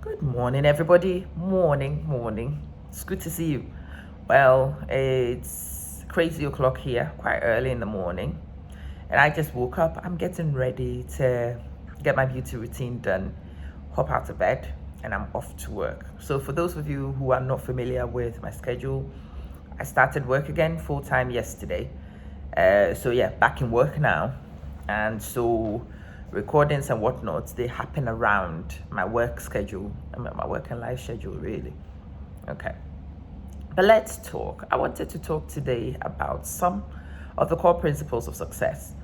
Good morning, everybody. Morning. It's good to see you. Well, it's crazy o'clock here, quite early in the morning. And I just woke up. I'm getting ready to get my beauty routine done, hop out of bed, and I'm off to work. So, for those of you who are not familiar with my schedule, I started work again full time yesterday. Back in work now. And so recordings and whatnot, they happen around my work schedule, my work and life schedule, really. Okay. But let's talk. I wanted to talk today about some of the core principles of success.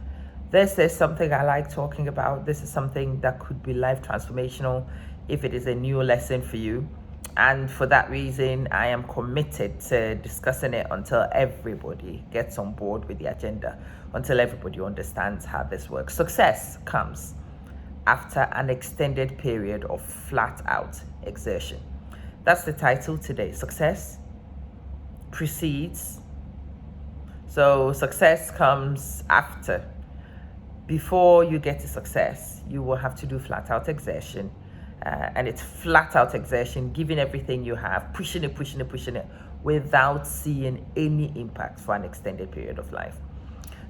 This is something I like talking about. This is something that could be life transformational if it is a new lesson for you. And for that reason, I am committed to discussing it until everybody gets on board with the agenda, until everybody understands how this works. Success comes after an extended period of flat out exertion. That's the title today. Success precedes. So success comes after. Before you get to success, you will have to do flat out exertion. And it's flat out exertion, giving everything you have, pushing it, without seeing any impact for an extended period of life.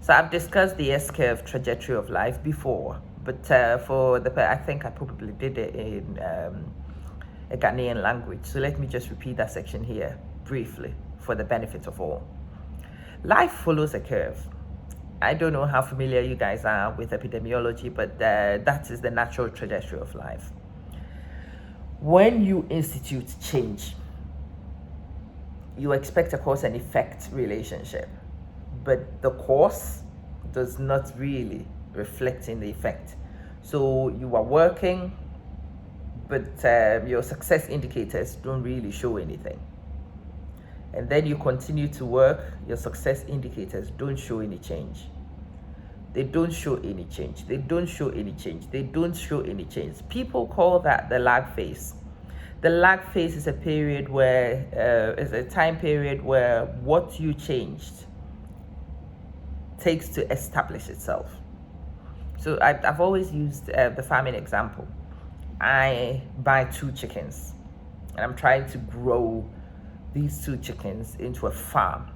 So I've discussed the S-curve trajectory of life before, but I think I probably did it in a Ghanaian language. So let me just repeat that section here briefly for the benefit of all. Life follows a curve. I don't know how familiar you guys are with epidemiology, but that is the natural trajectory of life. When you institute change, you expect a cause and effect relationship, but the cause does not really reflect in the effect. So you are working, but your success indicators don't really show anything. And then you continue to work, your success indicators don't show any change. They don't show any change. People call that the lag phase. The lag phase is a period where, is a time period where what you changed takes to establish itself. So I've always used the farming example. I buy 2 chickens and I'm trying to grow these 2 chickens into a farm,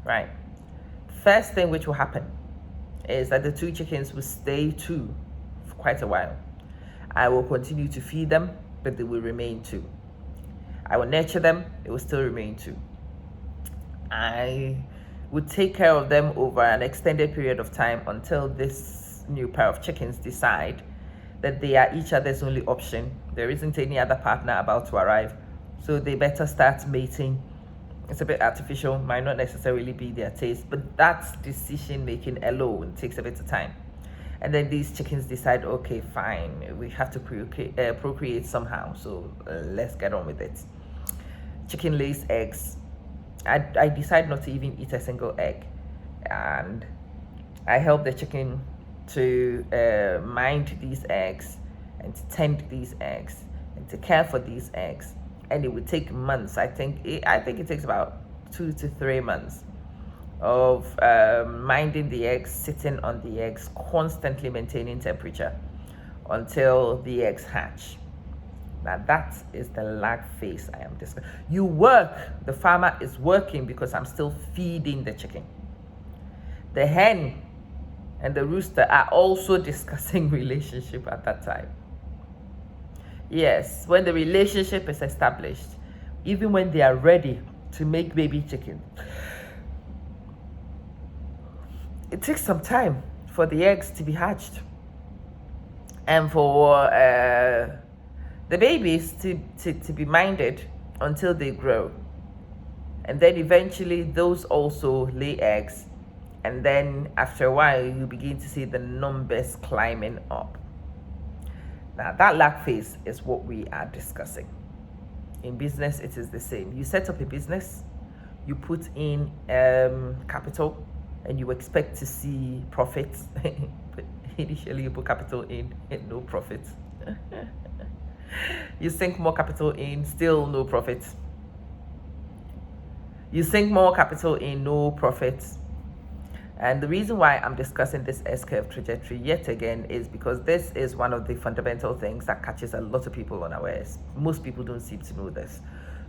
right? First thing which will happen is that the 2 chickens will stay 2 for quite a while. I will continue to feed them, but they will remain 2. I will nurture them, it will still remain 2. I would take care of them over an extended period of time until this new pair of chickens decide that they are each other's only option. There isn't any other partner about to arrive, so they better start mating. It's a bit artificial, might not necessarily be their taste, but that's decision making alone takes a bit of time. And then these chickens decide, okay, fine, we have to procreate somehow, so let's get on with it. Chicken lays eggs. I decide not to even eat a single egg, and I help the chicken to mind these eggs and to tend these eggs and to care for these eggs. And it would take months. I think it takes about 2 to 3 months of minding the eggs, sitting on the eggs, constantly maintaining temperature until the eggs hatch. Now that is the lag phase I am discussing. You work, the farmer is working because I'm still feeding the chicken. The hen and the rooster are also discussing relationship at that time. Yes, when the relationship is established, even when they are ready to make baby chicken, it takes some time for the eggs to be hatched and for the babies to be minded until they grow. And then eventually those also lay eggs. And then after a while, you begin to see the numbers climbing up. Now, that lag phase is what we are discussing. In business, it is the same. You set up a business, you put in capital, and you expect to see profits. But initially, you put capital in and no profits. You sink more capital in, still no profits. You sink more capital in, no profits. And the reason why I'm discussing this S-curve trajectory yet again is because this is one of the fundamental things that catches a lot of people unawares. Most people don't seem to know this.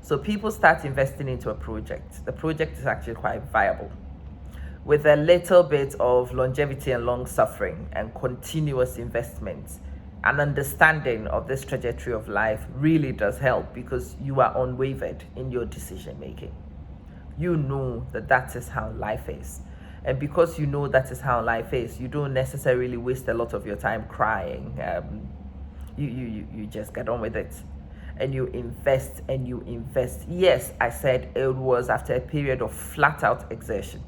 So people start investing into a project. The project is actually quite viable, with a little bit of longevity and long suffering and continuous investment. An understanding of this trajectory of life really does help, because you are unwavered in your decision making. You know that that is how life is. And because you know that is how life is, you don't necessarily waste a lot of your time crying. You just get on with it. And you invest and you invest. Yes, I said it was after a period of flat out exertion.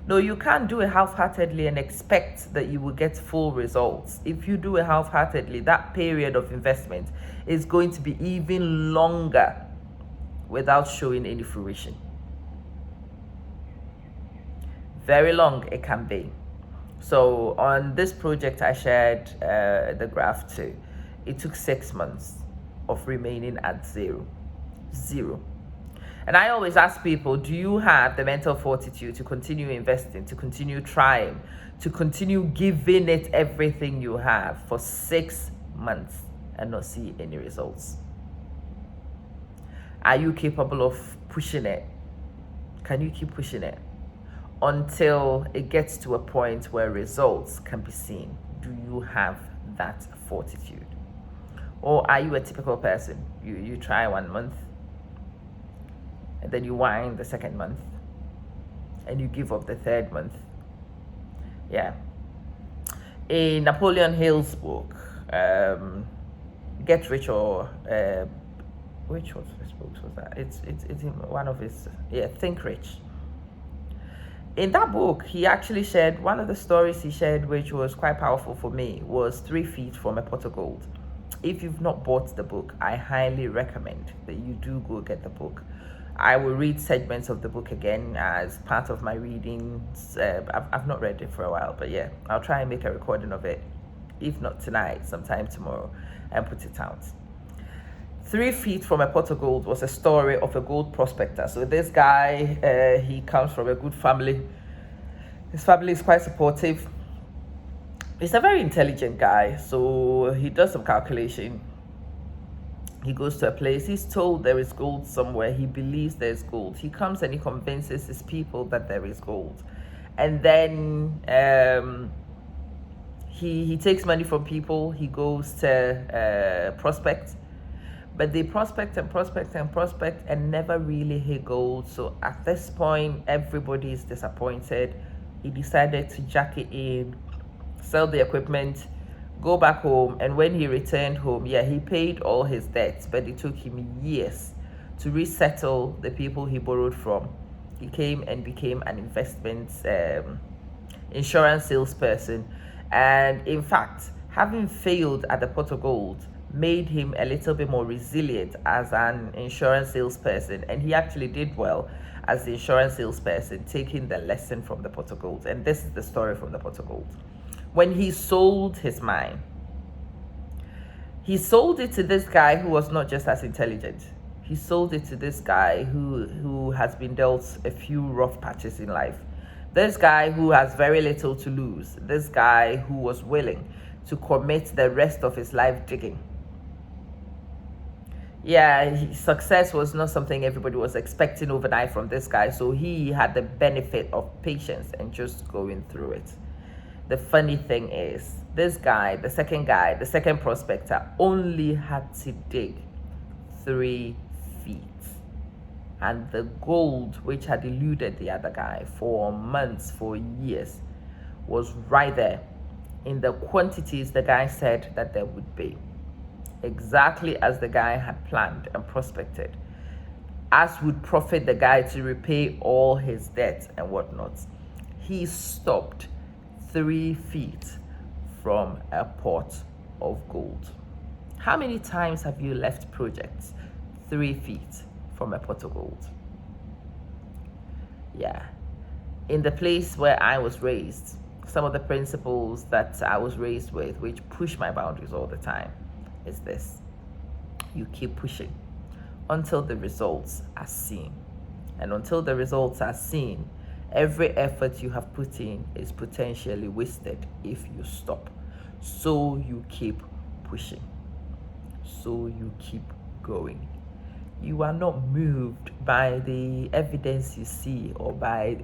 No, you can't do it half-heartedly and expect that you will get full results. If you do it half-heartedly, that period of investment is going to be even longer without showing any fruition. Very long it can be. So on this project, I shared the graph too. It took 6 months of remaining at zero. And I always ask people, do you have the mental fortitude to continue investing, to continue trying, to continue giving it everything you have for 6 months and not see any results? Are you capable of pushing it? Can you keep pushing it until it gets to a point where results can be seen? Do you have that fortitude? Or are you a typical person? You try 1 month, and then you whine the second month, and you give up the third month. Yeah. In Napoleon Hill's book, Get Rich or which was his books was that? It's in one of his Think Rich. In that book, he actually shared one of the stories he shared, which was quite powerful for me, was 3 Feet from a Pot of Gold. If you've not bought the book, I highly recommend that you do go get the book. I will read segments of the book again as part of my readings. I've not read it for a while, but yeah, I'll try and make a recording of it, if not tonight, sometime tomorrow, and put it out. 3 Feet from a Pot of Gold was a story of a gold prospector. So this guy, he comes from a good family. His family is quite supportive. He's a very intelligent guy, so he does some calculation. He goes to a place, he's told there is gold somewhere, he believes there's gold. He comes and he convinces his people that there is gold. And then he takes money from people, he goes to prospect. But they prospect and never really hit gold. So at this point, everybody is disappointed. He decided to jack it in, sell the equipment, go back home. And when he returned home, he paid all his debts, but it took him years to resettle the people he borrowed from. He came and became an investment insurance salesperson. And in fact, having failed at the pot of gold made him a little bit more resilient as an insurance salesperson. And he actually did well as the insurance salesperson, taking the lesson from the pot of gold. And this is the story from the pot of gold. When he sold his mine, he sold it to this guy who was not just as intelligent. He sold it to this guy who has been dealt a few rough patches in life. This guy who has very little to lose. This guy who was willing to commit the rest of his life digging. Success was not something everybody was expecting overnight from this guy. So he had the benefit of patience and just going through it. The funny thing is, this guy, the second prospector, only had to dig 3 feet. And the gold, which had eluded the other guy for months, for years, was right there in the quantities the guy said that there would be. Exactly as the guy had planned and prospected, as would profit the guy to repay all his debts and whatnot. He stopped 3 feet from a pot of gold. How many times have you left projects 3 feet from a pot of gold? In the place where I was raised, some of the principles that I was raised with, which push my boundaries all the time, is this: you keep pushing until the results are seen. And until the results are seen, Every effort you have put in is potentially wasted if you stop. So you keep pushing. So you keep going. You are not moved by the evidence you see or by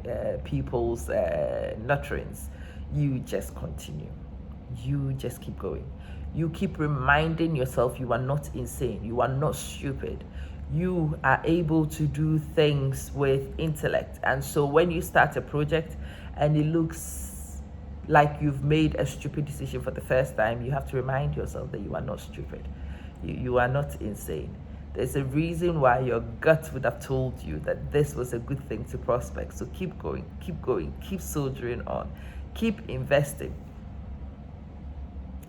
people's nurturings. You just continue. You just keep going. You keep reminding yourself you are not insane. You are not stupid. You are able to do things with intellect. And so when you start a project and it looks like you've made a stupid decision for the first time, you have to remind yourself that you are not stupid. You are not insane. There's a reason why your gut would have told you that this was a good thing to prospect. So keep going, keep soldiering on, keep investing.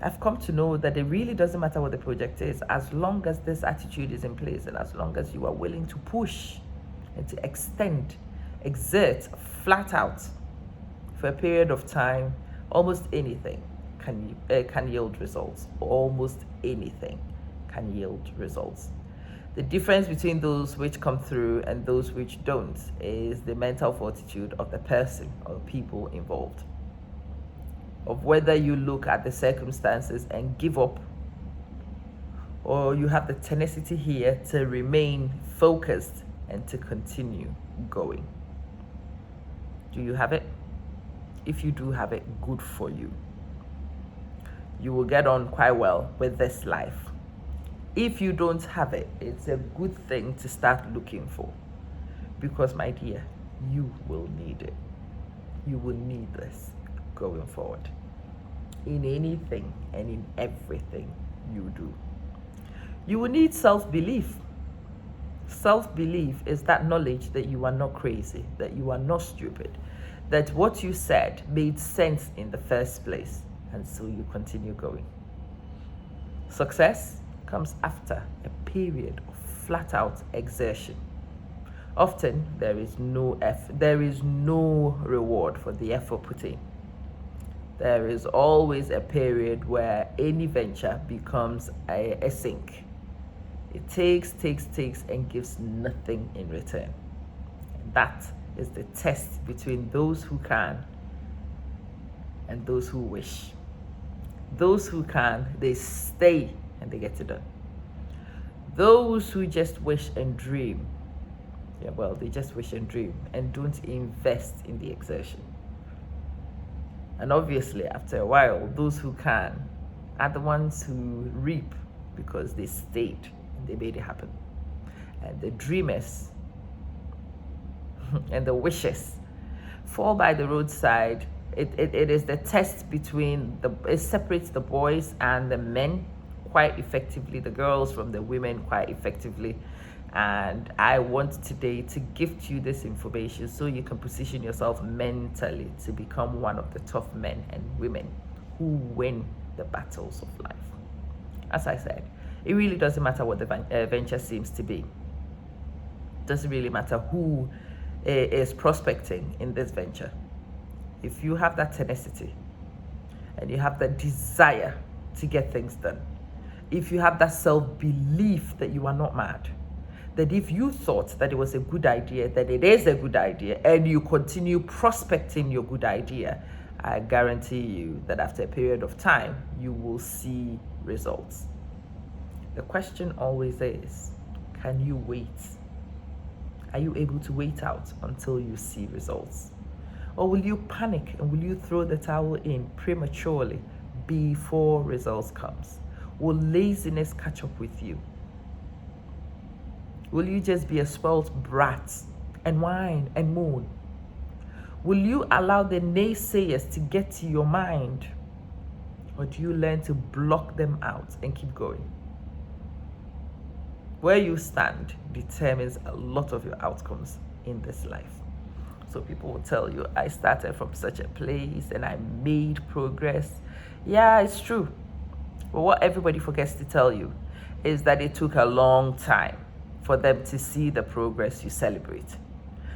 I've come to know that it really doesn't matter what the project is, as long as this attitude is in place and as long as you are willing to push and to exert flat out for a period of time. Almost anything can yield results. Almost anything can yield results. The difference between those which come through and those which don't is the mental fortitude of the person or people involved, of whether you look at the circumstances and give up, or you have the tenacity here to remain focused and to continue going. Do you have it? If you do have it, good for you. You will get on quite well with this life. If you don't have it, it's a good thing to start looking for, because my dear, you will need it. You will need this going forward in anything and in everything you do. You will need self-belief. Self-belief is that knowledge that you are not crazy, that you are not stupid, that what you said made sense in the first place, and so you continue going. Success comes after a period of flat-out exertion. Often there is no reward for the effort put in. There is always a period where any venture becomes a sink. It takes and gives nothing in return. And that is the test between those who can and those who wish. Those who can, they stay and they get it done. Those who just wish and dream, they just wish and dream and don't invest in the exertion. And obviously, after a while, those who can are the ones who reap because they stayed and they made it happen. And the dreamers and the wishes fall by the roadside. It is the test between it separates the boys and the men quite effectively, the girls from the women quite effectively. And I want today to gift you this information so you can position yourself mentally to become one of the tough men and women who win the battles of life. As I said, it really doesn't matter what the venture seems to be. It doesn't really matter who is prospecting in this venture. If you have that tenacity and you have that desire to get things done, if you have that self-belief that you are not mad, that if you thought that it was a good idea, that it is a good idea, and you continue prospecting your good idea, I guarantee you that after a period of time, you will see results. The question always is, can you wait? Are you able to wait out until you see results? Or will you panic and will you throw the towel in prematurely before results comes? Will laziness catch up with you? Will you just be a spoiled brat and whine and moan? Will you allow the naysayers to get to your mind? Or do you learn to block them out and keep going? Where you stand determines a lot of your outcomes in this life. So people will tell you, I started from such a place and I made progress. Yeah, it's true. But what everybody forgets to tell you is that it took a long time for them to see the progress you celebrate.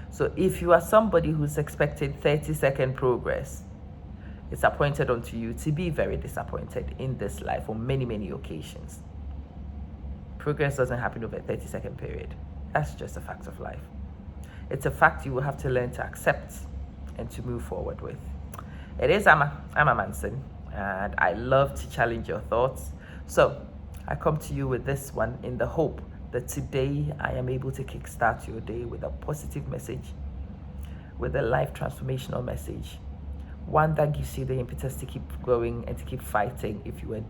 So if you are somebody who's expecting 30-second progress, it's appointed unto you to be very disappointed in this life on many, many occasions. Progress doesn't happen over a 30-second period. That's just a fact of life. It's a fact you will have to learn to accept. and to move forward with. It is I'm a Manson, and I love to challenge your thoughts. So I come to you with this one in the hope that today I am able to kickstart your day with a positive message, with a life transformational message, one that gives you the impetus to keep going and to keep fighting if you are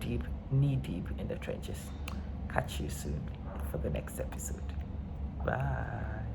knee deep in the trenches. Catch you soon for the next episode. Bye.